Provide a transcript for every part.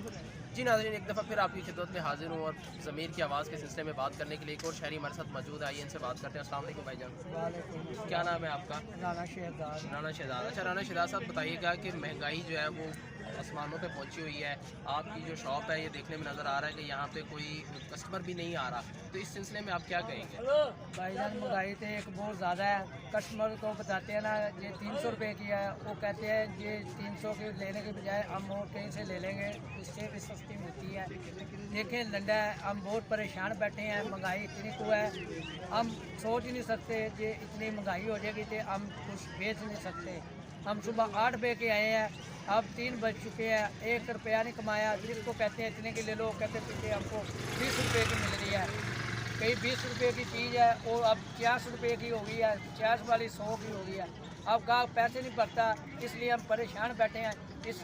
जी नाज़रीन, एक दफ़ा फिर आपकी खिदमत में हाजिर हूँ और ज़मीर की आवाज़ के सिलसिले में बात करने के लिए एक और शहरी हमारे साथ मौजूद है। आइए इनसे बात करते हैं। अस्सलाम वालेकुम भाईजान, क्या नाम है आपका? राना शहजाद। राना शहजाद। अच्छा राना शहजाद साहब, बताइएगा कि महंगाई जो है वो आसमानों पे पहुंची हुई है। आपकी जो शॉप है ये देखने में नज़र आ रहा है कि यहाँ पे कोई कस्टमर भी नहीं आ रहा, तो इस सिलसिले में आप क्या कहेंगे? भाईजान महंगाई तो एक बहुत ज़्यादा है। कस्टमर को बताते हैं ना ये 300 रुपये की है, वो कहते हैं ये 300 के लेने के बजाय हम और कहीं से ले लेंगे, इससे भी सस्ती मिलती है। देखें लंडा है, हम बहुत परेशान बैठे हैं, महंगाई इतनी तो है हम सोच ही नहीं सकते ये इतनी महंगाई हो जाएगी तो हम कुछ बेच नहीं सकते। हम सुबह 8 बजे के आए हैं, अब 3 बज चुके हैं, 1 रुपया नहीं कमाया। जिसको कहते हैं इतने के ले लो, कहते पीछे हमको 20 रुपये की मिल रही है। कहीं 20 रुपये की चीज़ है वो अब 50 रुपये की हो गई है, 50 वाली 100 की हो गई है। अब गाहक पैसे नहीं भरता, इसलिए हम परेशान बैठे हैं। इस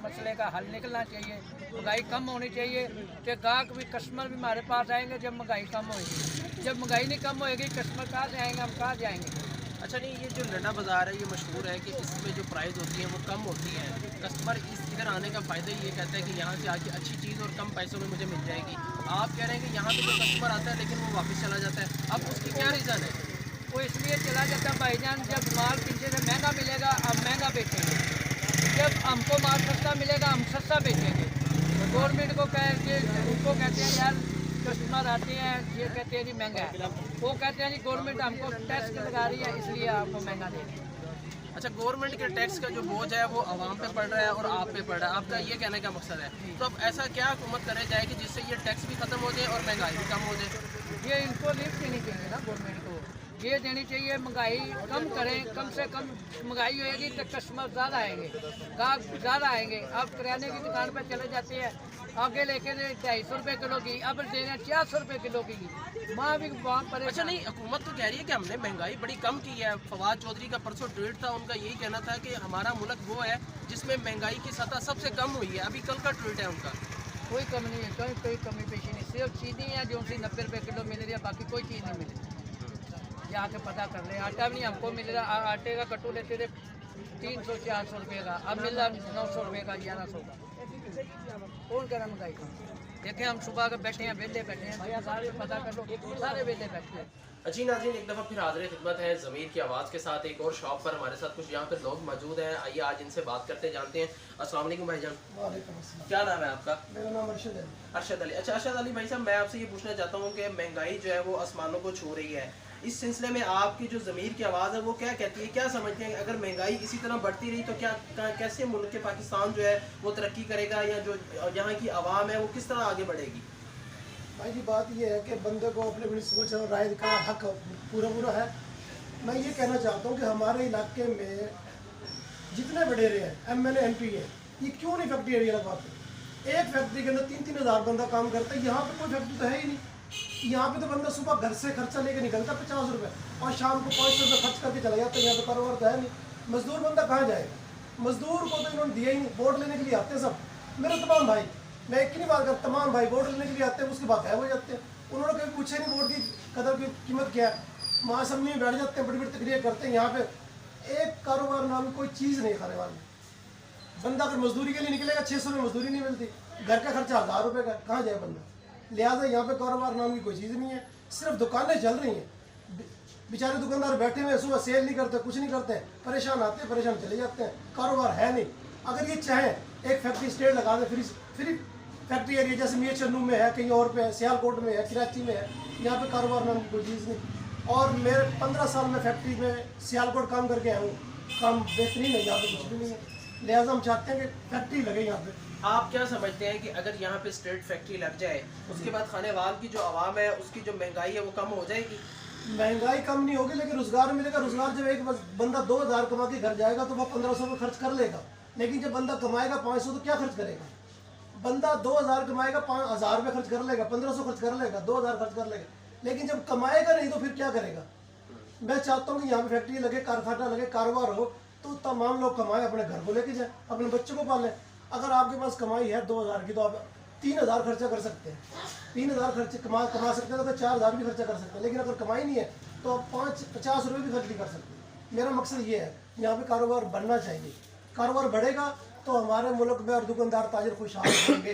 मसले का हल निकलना चाहिए, महंगाई कम होनी चाहिए तो गाहक भी कस्टमर भी हमारे पास आएंगे जब महंगाई कम होएगी। जब महंगाई नहीं कम होएगी कस्टमर कहाँ से आएंगे, हम कहाँ जाएंगे। अच्छा नहीं, ये जो लंडा बाज़ार है ये मशहूर है कि इसमें जो प्राइस होती है वो कम होती है। कस्टमर इधर आने का फ़ायदा ये कहता है कि यहाँ से आके अच्छी चीज़ और कम पैसों में मुझे मिल जाएगी। आप कह रहे हैं कि यहाँ पे जो कस्टमर आता है लेकिन वो वापस चला जाता है, अब उसकी क्या रीज़न है? वो इसलिए चला जाता है भाईजान, जब माल पीछे से महंगा मिलेगा हम महंगा बेचेंगे, जब हमको माल सस्ता मिलेगा हम सस्ता बेचेंगे। गवर्नमेंट को उनको कहते हैं यार कस्टमर आते हैं ये कहते हैं जी महंगा है, वो कहते हैं जी गवर्नमेंट हमको टैक्स लगा रही है इसलिए आपको महंगा दे रही है। अच्छा, गवर्नमेंट के टैक्स का जो बोझ है वो आवाम पे पड़ रहा है और आप पे पड़ रहा है, आपका ये कहने का मकसद है। तो अब ऐसा क्या हुकूमत करे जाए कि जिससे ये टैक्स भी ख़त्म हो जाए और महंगाई भी कम हो जाए? ये इनको लिफ्ट देनी चाहिए ना गवर्नमेंट को, ये देनी चाहिए महंगाई कम करें। कम से कम महंगाई होएगी तो कस्टमर ज़्यादा आएंगे, गाहक ज़्यादा आएंगे। अब किराने की दुकान पर चले जाते हैं, आगे लेके 250 रुपये किलो की, अब दे रहे हैं 400 रुपये किलो की। माँ भी वहाँ पर। अच्छा नहीं, हुकूमत तो कह रही है कि हमने महंगाई बड़ी कम की है। फवाद चौधरी का परसों ट्वीट था, उनका यही कहना था कि हमारा मुल्क वो है जिसमें महंगाई की सतह सबसे कम हुई है। अभी कल का ट्वीट है उनका। कोई कमी नहीं है, कोई कमी पेशी नहीं, सिर्फ चीनी है जो सी 90 रुपये किलो मिल रही है, बाकी कोई चीज़ नहीं मिल रही। जाके पता कर ले, आटा भी नहीं हमको मिल रहा। आटे का कट्टू लेते थे 300-400 रुपये का, अब मिल रहा 900 रुपये का, 1100 का। कौन कह रहा महंगाई कम? देखें हम सुबह के बैठे हैं, वेले बैठे हैं भैया, सारे पता कर लो, सारे वेले बैठे हैं। अच्छी नाज़रीन, एक दफ़ा फिर हाज़िर खिदमत है ज़मीर की आवाज़ के साथ एक और शॉप पर हमारे साथ कुछ यहाँ पर लोग मौजूद हैं। आइए आज इनसे बात करते जानते हैं। अस्सलाम वालेकुम भाईजान, क्या नाम है आपका? मेरा नाम अरशद है। अरशद अली। अच्छा अरशद अली भाई साहब, मैं आपसे ये पूछना चाहता हूँ कि महंगाई जो है वो आसमानों को छू रही है। इस सिलसिले में आपकी जो ज़मीर की आवाज़ है वो क्या कहती है, क्या समझते हैं अगर महंगाई इसी तरह बढ़ती रही तो कैसे मुल्क के पाकिस्तान जो है वो तरक्की करेगा, या जो यहाँ की आवाम है वो किस तरह आगे बढ़ेगी? भाई जी बात ये है कि बंदे को अपनी अपनी सोच और राय का हक पूरा है। मैं ये कहना चाहता हूँ कि हमारे इलाके में जितने वडेरे हैं, MLA MP है, ये क्यों नहीं फैक्ट्री एरिया लगवाते? एक फैक्ट्री के अंदर 3-3 हज़ार बंदा काम करता है। यहाँ पे कोई फैक्ट्री तो है ही नहीं। यहाँ पे तो बंदा सुबह घर से खर्चा लेके निकलता 50 रुपये और शाम को 500 रुपये खर्च करके चला जाता है। यहाँ पे कारोबार तो है नहीं। मजदूर बंदा कहाँ जाएगा? मजदूर को तो इन्होंने दिया ही नहीं। वोट लेने के लिए आते हैं सब, मेरे तमाम भाई, मैं एक ही नहीं बात करता, तमाम भाई वोट लेने के लिए आते हैं, उसके बाद गायब हो जाते हैं। उन्होंने कभी पूछे नहीं वोट की कदर की कीमत क्या है। महाअसेंबली में बैठ जाते हैं, बड़ी बड़ी तकरीरें करते हैं। यहाँ पे एक कारोबार नाम कोई चीज़ नहीं खाने वाली। बंदा अगर मजदूरी के लिए निकलेगा 600 में मजदूरी नहीं मिलती, घर का खर्चा 1000 रुपये का, कहाँ जाए बंदा? लिहाजा यहाँ पे कारोबार नाम की कोई चीज़ नहीं है, सिर्फ दुकानें चल रही हैं। बेचारे दुकानदार बैठे हुए, सुबह सेल नहीं करते, कुछ नहीं करते, परेशान आते हैं परेशान चले जाते हैं, कारोबार है नहीं। अगर ये चाहें एक फैक्ट्री स्टेट लगा दे, फ्री फैक्ट्री एरिया, जैसे मियां चन्नू में है, कहीं और पे है, सियालकोट में है, कराची में है, यहाँ पे कारोबार नाम की कोई चीज़ नहीं। और मेरे 15 साल में फैक्ट्री में सियालकोट काम करके आया हूँ, काम बेहतरीन है, यहाँ पे कुछ भी नहीं है। लिहाजा हम चाहते हैं कि फैक्ट्री लगे यहाँ पे। आप क्या समझते हैं कि अगर यहाँ पे स्ट्रेट फैक्ट्री लग जाए उसके बाद खानेवाल की जो आवाम है उसकी जो महंगाई है वो कम हो जाएगी? महंगाई कम नहीं होगी लेकिन रोजगार मिलेगा। रोजगार जब एक बंदा 2000 कमा के घर जाएगा तो वह 1500 में खर्च कर लेगा। लेकिन जब बंदा कमाएगा 500 तो क्या खर्च करेगा? बंदा 2000 कमाएगा, 5000 रुपये खर्च कर लेगा, 1500 खर्च कर लेगा, 2000 खर्च कर लेगा। लेकिन जब कमाएगा नहीं तो फिर क्या करेगा? मैं चाहता हूँ कि यहाँ पे फैक्ट्री लगे, कारखाना लगे, कारोबार हो तो तमाम लोग कमाएं, अपने घर को लेके जाए, अपने बच्चों को पालें। अगर आपके पास कमाई है 2000 की तो आप 3000 खर्चा कर सकते हैं, 3000 खर्च कमा सकते हैं तो 4000 भी खर्चा कर सकते हैं। लेकिन अगर कमाई नहीं है तो आप 50 रुपये भी खर्च नहीं कर सकते। मेरा मकसद ये है यहाँ पे कारोबार बढ़ना चाहिए। कारोबार बढ़ेगा तो हमारे मुल्क में और दुकानदार ताजर खुशहाल होंगे।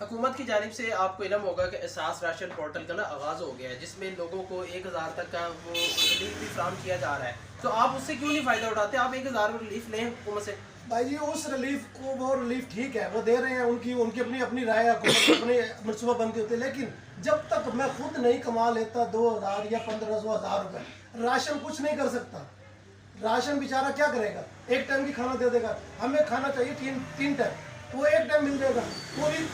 हुकूमत की जानिब से आपको इल्म होगा कि एहसास राशन पोर्टल का ना आगाज़ हो गया है, जिसमें लोगों को 1000 तक का वो रिलीफ भी फ्राहम किया जा रहा है, तो आप उससे क्यों नहीं फ़ायदा उठाते? आप 1000 में रिलीफ लें हुकूमत से। भाई जी उस रिलीफ को, वो रिलीफ ठीक है, वो दे रहे हैं, उनकी उनकी अपनी अपनी राय है, अपनी मनसूबाबंदी होती है, लेकिन जब तक मैं खुद नहीं कमा लेता 2000 या 1500 रुपये, राशन कुछ नहीं कर सकता। राशन बेचारा क्या करेगा? एक टाइम की खाना दे देगा। हमें खाना चाहिए तीन टाइम, तो वो एक टाइम मिल जाएगा। पूरी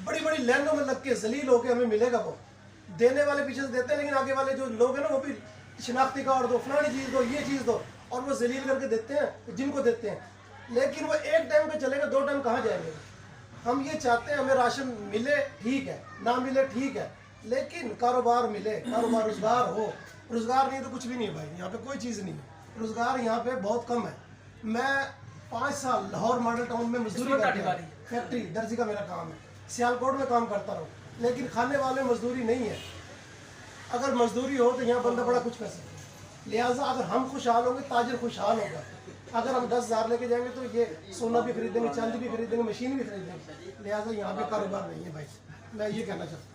बड़ी बड़ी लाइनों में लग के जलील होके हमें मिलेगा। वो देने वाले पीछे से देते हैं, लेकिन आगे वाले जो लोग हैं ना, वो भी शिनाख्ती कार्ड दो, फलानी चीज़ दो, ये चीज़ दो, और वो जलील करके देते हैं जिनको देते हैं। लेकिन वो एक टाइम पे चलेगा, 2 टाइम कहाँ जाएंगे? हम ये चाहते हैं हमें राशन मिले, ठीक है, ना मिले ठीक है, लेकिन कारोबार मिले, कारोबार रोजगार हो। रोजगार नहीं तो कुछ भी नहीं है भाई, यहाँ पे कोई चीज़ नहीं है। रोजगार यहाँ पे बहुत कम है। मैं 5 साल लाहौर मॉडल टाउन में मजदूरी करता हूँ, फैक्ट्री दर्जी का मेरा काम है, सियालकोट में काम करता रहूँ, लेकिन खाने वाले मजदूरी नहीं है। अगर मजदूरी हो तो यहाँ बंदा बड़ा कुछ कर सकता है। लिहाजा अगर हम खुशहाल होंगे, ताजिर खुशहाल होगा। अगर हम 10,000 लेके जाएंगे तो ये सोना भी खरीदेंगे, चांदी भी खरीदेंगे, मशीन भी खरीदेंगे। लिहाजा यहाँ पे कारोबार नहीं है भाई, मैं ये कहना चाहता हूँ।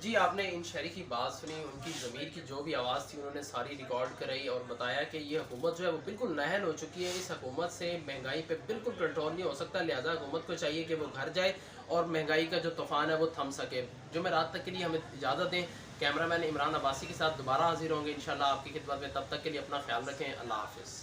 जी, आपने इन शहरी की बात सुनी, उनकी ज़मीर की जो भी आवाज़ थी उन्होंने सारी रिकॉर्ड कराई और बताया कि ये हुकूमत जो है वो बिल्कुल नाअहल हो चुकी है। इस हुकूमत से महंगाई पे बिल्कुल कंट्रोल नहीं हो सकता, लिहाजा हुकूमत को चाहिए कि वो घर जाए और महंगाई का जो तूफ़ान है वो थम सके। जो मैं रात तक के लिए हमें इजाज़त दें। कैमरामैन इमरान अब्बासी के साथ दोबारा हाजिर होंगे इंशाल्लाह आपकी खिदमत में। तब तक के लिए अपना ख्याल रखें। अल्लाह हाफ़िज़।